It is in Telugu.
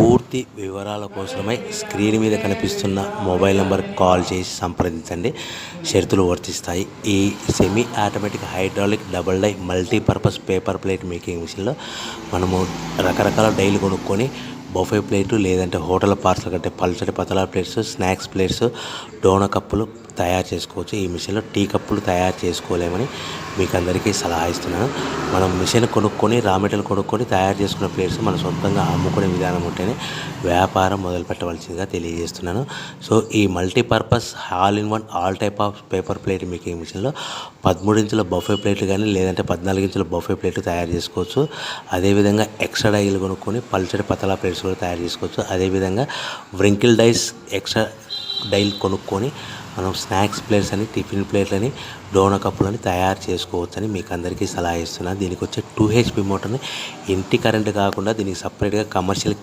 పూర్తి వివరాల కోసమై స్క్రీన్ మీద కనిపిస్తున్న మొబైల్ నెంబర్కి కాల్ చేసి సంప్రదించండి. షరతులు వర్తిస్తాయి. ఈ semi automatic hydraulic double die multipurpose paper plate making మిషన్లో మనము రకరకాల డైలు కొనుక్కొని బఫే ప్లేటు లేదంటే హోటల్ పార్సల్ కంటే పల్చటి పతలా ప్లేట్స్, స్నాక్స్ ప్లేట్స్, డోనా కప్పులు తయారు చేసుకోవచ్చు. ఈ మిషన్లో టీ కప్పులు తయారు చేసుకోలేమని మీకు అందరికీ సలహా ఇస్తున్నాను. మనం మిషన్ కొనుక్కొని రా మెటీరియల్ కొనుక్కొని తయారు చేసుకున్న ప్లేట్స్ మనం సొంతంగా అమ్ముకునే విధానం ఉంటేనే వ్యాపారం మొదలు పెట్టవలసిందిగా తెలియజేస్తున్నాను. సో ఈ multipurpose all in one all type of paper plate making మిషన్లో 13 ఇంచుల బఫే ప్లేట్లు కానీ లేదంటే 14 ఇంచుల బఫే ప్లేట్లు తయారు చేసుకోవచ్చు. అదేవిధంగా ఎక్స్ట్రా డైలు కొనుక్కొని పల్చటి పతలా ప్లేట్స్ కూడా తయారు చేసుకోవచ్చు. అదేవిధంగా వ్రింకిల్ డైస్ ఎక్స్ట్రా డైల్ కొనుక్కొని మనం స్నాక్స్ ప్లేట్స్ అని, టిఫిన్ ప్లేట్లని, డోనా కప్పులని తయారు చేసుకోవచ్చని మీకు అందరికీ సలహా ఇస్తున్నాను. దీనికి వచ్చే 2 HP మోటార్ని ఇంటి కరెంట్ కాకుండా దీనికి సపరేట్గా కమర్షియల్